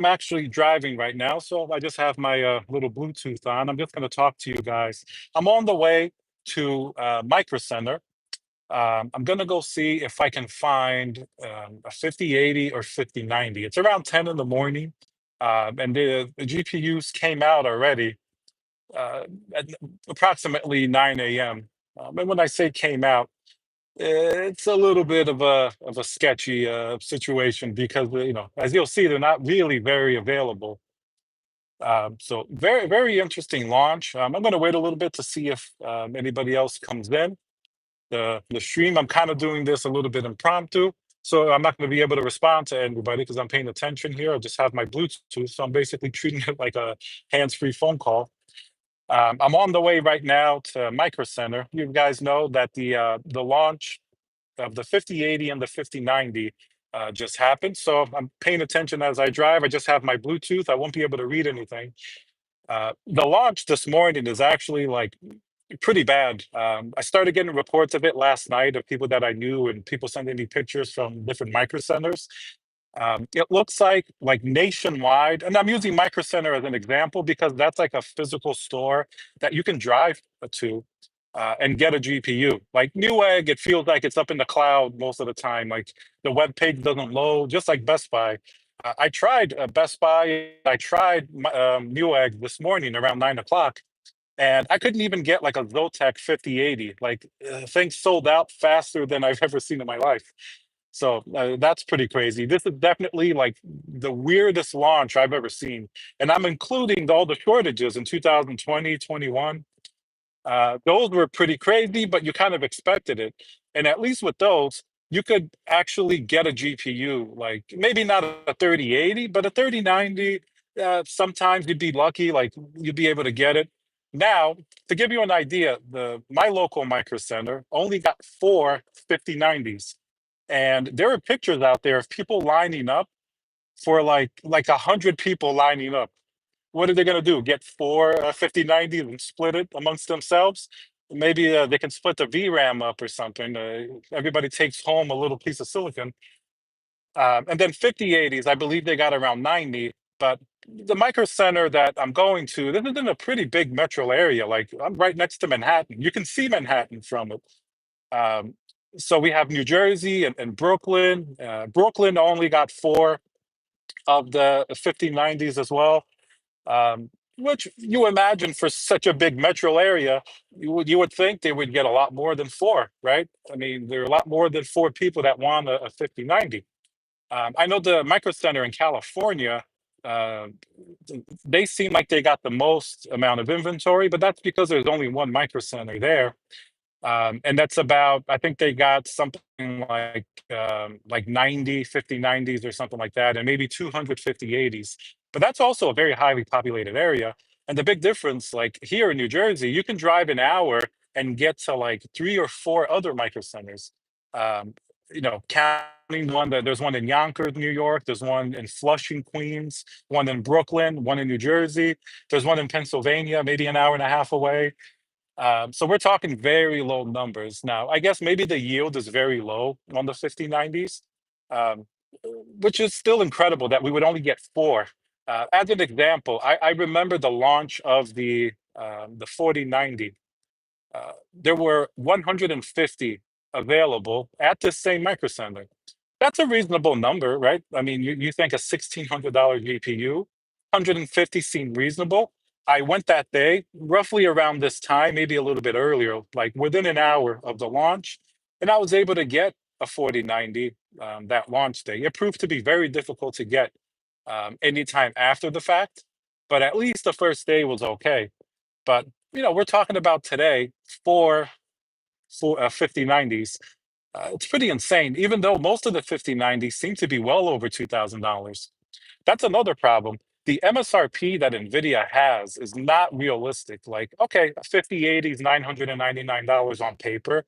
I'm actually driving right now, so I just have my little Bluetooth on. I'm just going to talk to you guys. I'm on the way to Micro Center. I'm going to go see if I can find a 5080 or 5090. It's around 10 in the morning, and the GPUs came out already uh, at approximately 9 a.m. And when I say came out, it's a little bit of a sketchy situation because as you'll see, they're not really very available. So very interesting launch. I'm going to wait a little bit to see if anybody else comes in the stream. I'm kind of doing this a little bit impromptu, so I'm not going to be able to respond to everybody because I'm paying attention here. I just have my Bluetooth, so I'm basically treating it like a hands-free phone call. I'm on the way right now to Micro Center. You guys know that the launch of the 5080 and the 5090 just happened. So I'm paying attention as I drive. I just have my Bluetooth. I won't be able to read anything. The launch this morning is actually like pretty bad. I started getting reports of it last night of people that I knew and people sending me pictures from different micro centers. It looks like nationwide, and I'm using Micro Center as an example because that's like a physical store that you can drive to and get a GPU. Like Newegg, it feels like it's up in the cloud most of the time. Like the web page doesn't load, just like Best Buy. I tried Best Buy. I tried Newegg this morning around 9 o'clock, and I couldn't even get like a Zotac 5080. Like things sold out faster than I've ever seen in my life. So that's pretty crazy. This is definitely like the weirdest launch I've ever seen. And I'm including all the shortages in 2020, 21. Those were pretty crazy, but you kind of expected it. And at least with those, you could actually get a GPU, like maybe not a 3080, but a 3090. Sometimes you'd be lucky, like you'd be able to get it. Now, to give you an idea, the my local micro center only got four 5090s. And there are pictures out there of people lining up for like 100 people lining up. What are they going to do? Get four 5090s and split it amongst themselves? Maybe they can split the VRAM up or something. Everybody takes home a little piece of silicon. And then 5080s, I believe they got around 90. But the micro center that I'm going to, this is in a pretty big metro area. Like I'm right next to Manhattan. You can see Manhattan from it. Um, so we have New Jersey and Brooklyn. Brooklyn only got four of the 5090s as well, which you imagine for such a big metro area, you would think they would get a lot more than four, right? I mean, there are a lot more than four people that want a 5090. I know the Micro Center in California, uh, they seem like they got the most amount of inventory, but that's because there's only one Micro Center there. And that's about, I think they got something like 90 5090s or something like that, and maybe 200 5080s. But that's also a very highly populated area. And the big difference, like here in New Jersey, you can drive an hour and get to like three or four other micro centers. Um, counting one that there's one in Yonkers, New York, there's one in Flushing, Queens, one in Brooklyn, one in New Jersey, there's one in Pennsylvania, maybe an hour and a half away. So we're talking very low numbers. Now, I guess maybe the yield is very low on the 5090s, um, which is still incredible that we would only get four. As an example, I remember the launch of the 4090. There were 150 available at the same micro center. That's a reasonable number, right? I mean, you think a $1,600 GPU, 150 seemed reasonable. I went that day, roughly around this time, maybe a little bit earlier, like within an hour of the launch, and I was able to get a 4090 that launch day. It proved to be very difficult to get anytime after the fact, but at least the first day was okay. But we're talking about today for 5090s. It's pretty insane, even though most of the 5090s seem to be well over $2,000. That's another problem. The MSRP that Nvidia has is not realistic. Like, okay, a 5080 is $999 on paper.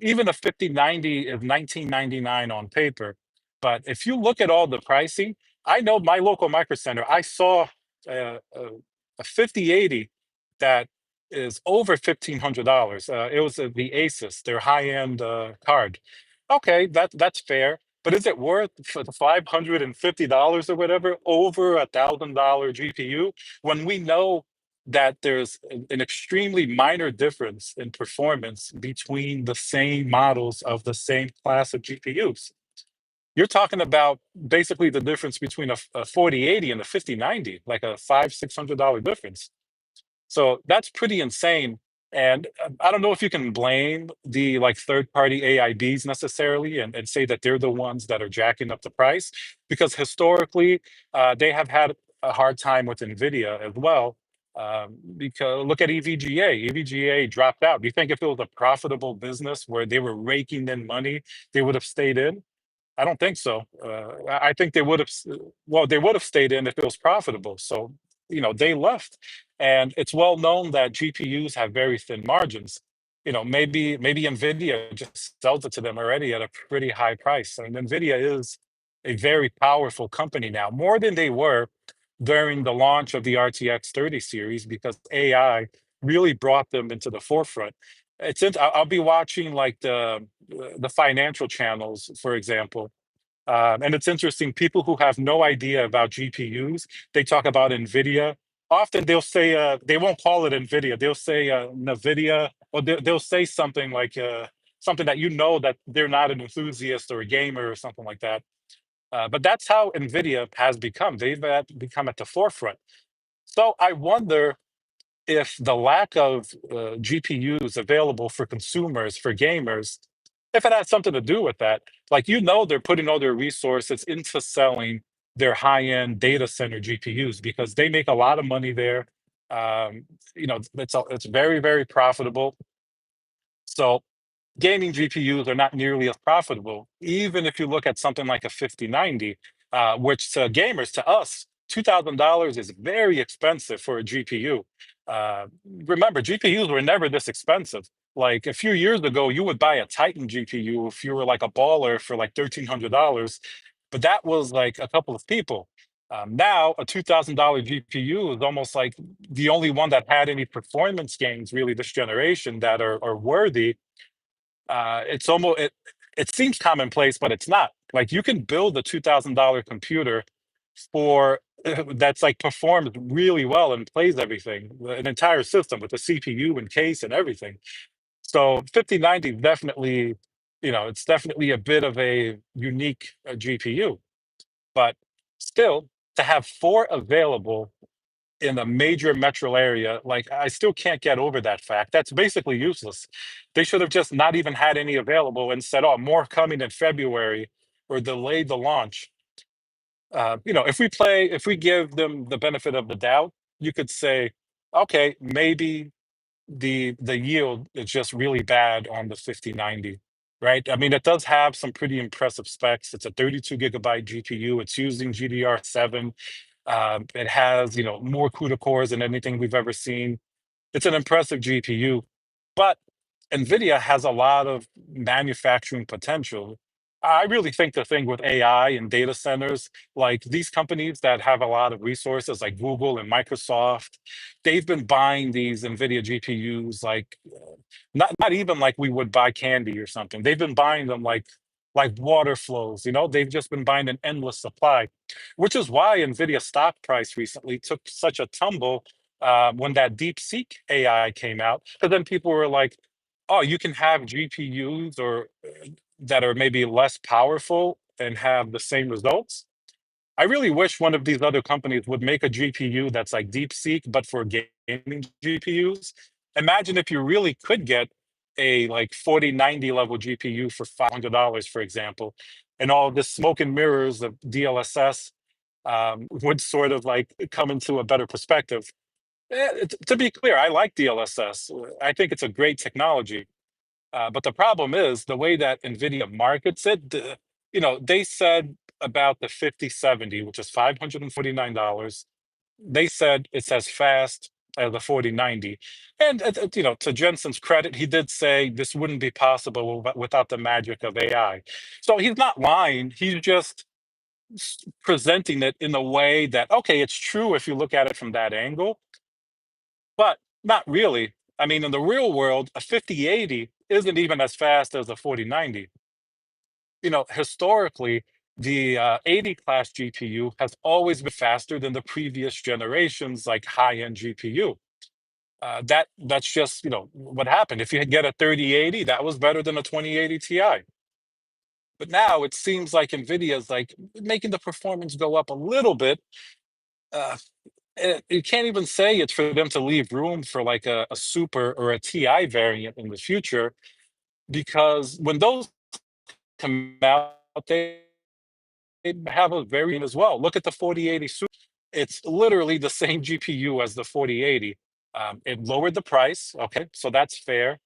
Even a 5090 is 1999 on paper. But if you look at all the pricing, I know my local micro center, I saw a 5080 that is over $1,500. It was the Asus, their high-end card. Okay, that's fair. But is it worth for the $550 or whatever over $1,000 GPU when we know that there's an extremely minor difference in performance between the same models of the same class of GPUs? You're talking about basically the difference between a 4080 and a 5090, like a $600 difference. So that's pretty insane. And I don't know if you can blame the like third-party AIBs necessarily and say that they're the ones that are jacking up the price, because historically they have had a hard time with Nvidia as well. Because look at EVGA. EVGA dropped out. Do you think if it was a profitable business where they were raking in money, they would have stayed in? I don't think so. I think they would have, well, they would have stayed in if it was profitable. So, they left. And it's well known that GPUs have very thin margins. Maybe Nvidia just sells it to them already at a pretty high price. I mean, Nvidia is a very powerful company now, more than they were during the launch of the RTX 30 series, because AI really brought them into the forefront. I'll be watching like the financial channels, for example. And it's interesting, people who have no idea about GPUs, they talk about NVIDIA. Often they'll say, they won't call it NVIDIA, they'll say NVIDIA, or they'll say something like something that that they're not an enthusiast or a gamer or something like that. But that's how NVIDIA has become. They've become at the forefront. So I wonder if the lack of GPUs available for consumers, for gamers, if it has something to do with that. Like, they're putting all their resources into selling their high-end data center GPUs because they make a lot of money there. It's very, very profitable. So gaming GPUs are not nearly as profitable, even if you look at something like a 5090, which to gamers, to us, $2,000 is very expensive for a GPU. Remember, GPUs were never this expensive. Like a few years ago, you would buy a Titan GPU if you were like a baller for like $1,300, but that was like a couple of people. Now, a $2,000 GPU is almost like the only one that had any performance gains really this generation that are worthy. It seems commonplace, but it's not. Like, you can build a $2,000 computer for that's like performs really well and plays everything, an entire system with a CPU and case and everything. So 5090 definitely, it's definitely a bit of a unique GPU, but still, to have four available in a major metro area, like, I still can't get over that fact. That's basically useless. They should have just not even had any available and said, "Oh, more coming in February," or delayed the launch. If we give them the benefit of the doubt, you could say, okay, maybe the yield is just really bad on the 5090, right? I mean, it does have some pretty impressive specs. It's a 32 gigabyte GPU. It's using GDR7. It has, more CUDA cores than anything we've ever seen. It's an impressive GPU, but NVIDIA has a lot of manufacturing potential. I really think the thing with AI and data centers, like these companies that have a lot of resources, like Google and Microsoft, they've been buying these NVIDIA GPUs like not even like we would buy candy or something. They've been buying them like water flows. They've just been buying an endless supply, which is why NVIDIA stock price recently took such a tumble when that DeepSeek AI came out. Because then people were like, "Oh, you can have GPUs or that are maybe less powerful and have the same results." I really wish one of these other companies would make a GPU that's like DeepSeek, but for gaming GPUs. Imagine if you really could get a like 4090 level GPU for $500, for example, and all the smoke and mirrors of DLSS would sort of like come into a better perspective. To be clear, I like DLSS. I think it's a great technology. But the problem is the way that NVIDIA markets it. They said about the 5070, which is $549. They said it's as fast as the 4090. And, to Jensen's credit, he did say this wouldn't be possible without the magic of AI. So he's not lying. He's just presenting it in a way that, okay, it's true if you look at it from that angle, but not really. I mean, in the real world, a 5080 isn't even as fast as a 4090. historically, the 80 class GPU has always been faster than the previous generations, like high-end GPU. That's just what happened. If you get a 3080, that was better than a 2080 Ti. But now it seems like Nvidia is like making the performance go up a little bit. Uh, you can't even say it's for them to leave room for like a super or a Ti variant in the future, because when those come out, they have a variant as well. Look at the 4080 Super. It's literally the same GPU as the 4080. It lowered the price, okay, so that's fair,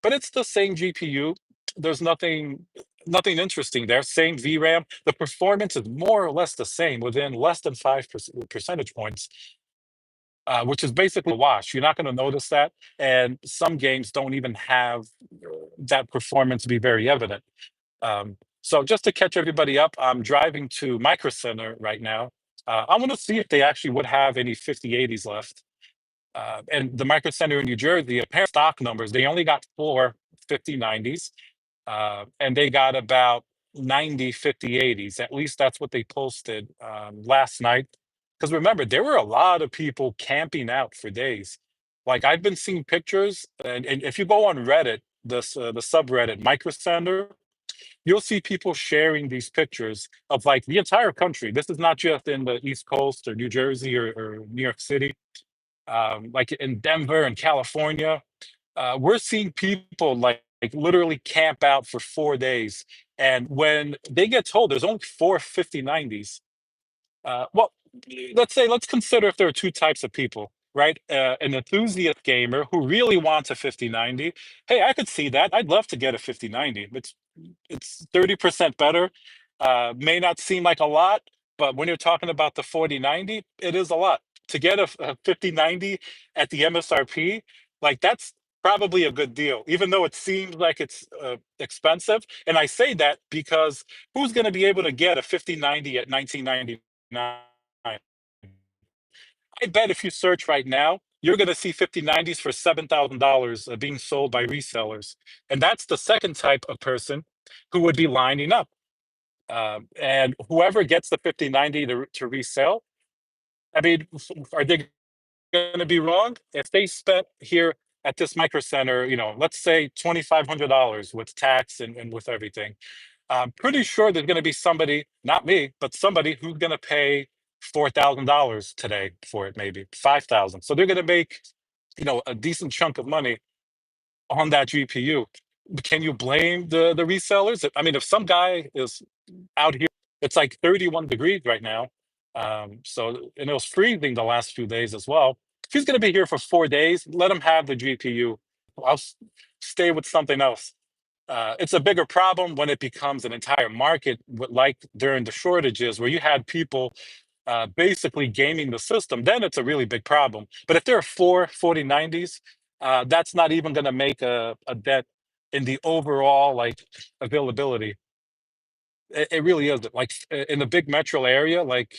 but it's the same GPU. There's nothing interesting there. Same VRAM. The performance is more or less the same within less than 5 percentage points, which is basically a wash. You're not going to notice that, and some games don't even have that performance be very evident. So just to catch everybody up, I'm driving to Micro Center right now. I want to see if they actually would have any 5080s left. And the Micro Center in New Jersey, apparent stock numbers, they only got four 5090s, and they got about 90 5080s. At least that's what they posted last night. Because remember, there were a lot of people camping out for days. Like I've been seeing pictures, and if you go on Reddit, the subreddit Micro Center, you'll see people sharing these pictures of like the entire country. This is not just in the East Coast or New Jersey or New York City, like in Denver and California. We're seeing people like literally camp out for 4 days. And when they get told there's only four 5090s, well, let's consider if there are two types of people, right? An enthusiast gamer who really wants a 5090. Hey, I could see that. I'd love to get a 5090. It's 30% better. May not seem like a lot, but when you're talking about the 4090, it is a lot. To get a 5090 at the MSRP, like that's probably a good deal, even though it seems like it's expensive. And I say that because who's going to be able to get a 5090 at 1999? I bet if you search right now, you're going to see 5090s for $7,000 being sold by resellers. And that's the second type of person who would be lining up. And whoever gets the 5090 to resell, I mean, are they going to be wrong? If they spent here at this micro center, let's say $2,500 with tax and with everything, I'm pretty sure there's going to be somebody, not me, but somebody who's going to pay $4,000 today for it, maybe 5,000. So they're going to make, a decent chunk of money on that GPU. Can you blame the resellers? I mean, if some guy is out here, it's like 31 degrees right now. So and it was freezing the last few days as well. If he's going to be here for 4 days, let him have the GPU. I'll stay with something else. It's a bigger problem when it becomes an entire market, like during the shortages, where you had people basically gaming the system. Then it's a really big problem. But if there are four 4090s, that's not even going to make a dent in the overall like availability. It really isn't. Like in the big metro area, like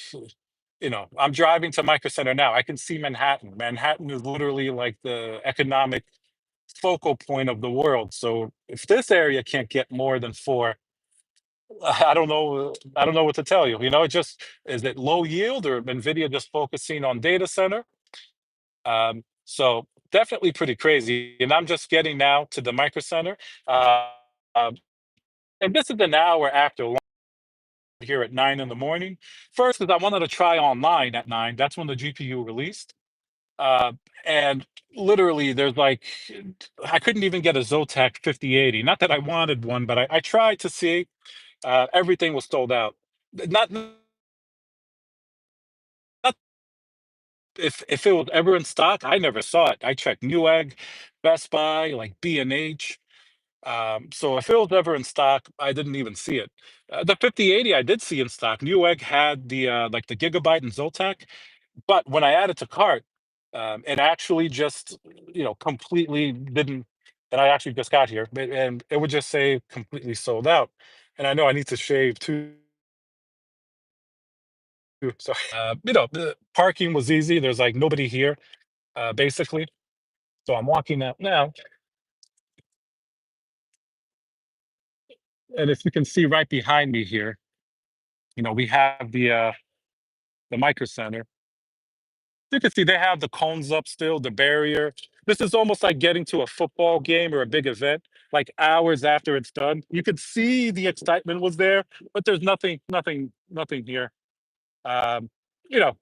I'm driving to Micro Center now. I can see Manhattan. Manhattan is literally like the economic focal point of the world. So if this area can't get more than four, I don't know. I don't know what to tell you. It just is it low yield or Nvidia just focusing on data center. So definitely pretty crazy. And I'm just getting now to the Micro Center, uh, um, and this is an hour after lunch here at 9 in the morning. First, because I wanted to try online at 9. That's when the GPU released. Uh, and literally, there's like, I couldn't even get a Zotac 5080. Not that I wanted one, but I tried to see. Everything was sold out. Not if it was ever in stock, I never saw it. I checked Newegg, Best Buy, like B&H. So if it was ever in stock, I didn't even see it. The 5080 I did see in stock. Newegg had the like the Gigabyte and Zotac, but when I added to cart, it actually just completely didn't. And I actually just got here, and it would just say completely sold out. And I know I need to shave too. So the parking was easy. There's like nobody here, basically. So I'm walking out now. And if you can see right behind me here, we have the micro center. You can see they have the cones up still, the barrier. This is almost like getting to a football game or a big event, like hours after it's done. You could see the excitement was there, but there's nothing here. Um, you know,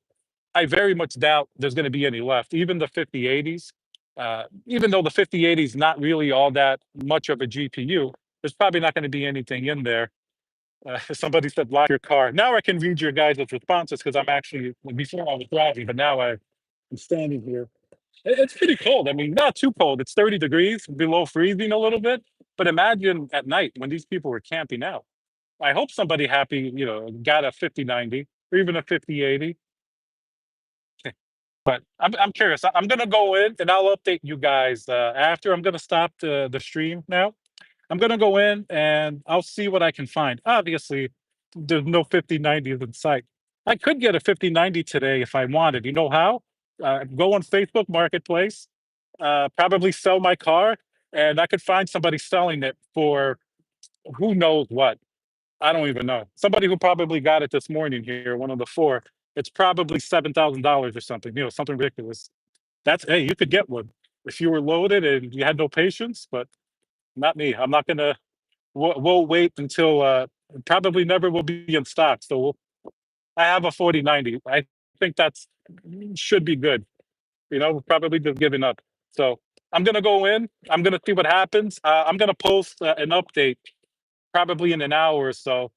I very much doubt there's going to be any left. Even the 5080s, even though the 5080 is not really all that much of a GPU, there's probably not going to be anything in there. Somebody said lock your car. Now I can read your guys' responses because I'm actually before I was driving, but now I'm standing here. It's pretty cold. I mean, not too cold. It's 30 degrees below freezing a little bit. But imagine at night when these people were camping out. I hope somebody happy, got a 5090 or even a 5080. But I'm curious. I'm gonna go in and I'll update you guys after. I'm gonna stop the stream now. I'm gonna go in and I'll see what I can find. Obviously, there's no 5090s in sight. I could get a 5090 today if I wanted. You know how? Go on Facebook Marketplace, probably sell my car, and I could find somebody selling it for who knows what. I don't even know. Somebody who probably got it this morning here, one of the four. It's probably $7,000 or something. Something ridiculous. That's hey, you could get one if you were loaded and you had no patience, but not me. I'm not gonna. We'll wait until probably never will be in stock. So I have a 4090. I think that's should be good. Probably just giving up. So I'm gonna go in. I'm gonna see what happens. I'm gonna post an update probably in an hour or so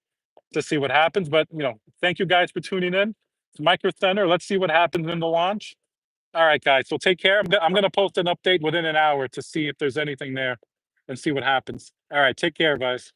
to see what happens. But thank you guys for tuning in. It's Micro Center. Let's see what happens in the launch. All right, guys. So take care. I'm gonna post an update within an hour to see if there's anything there and see what happens. All right. Take care, guys.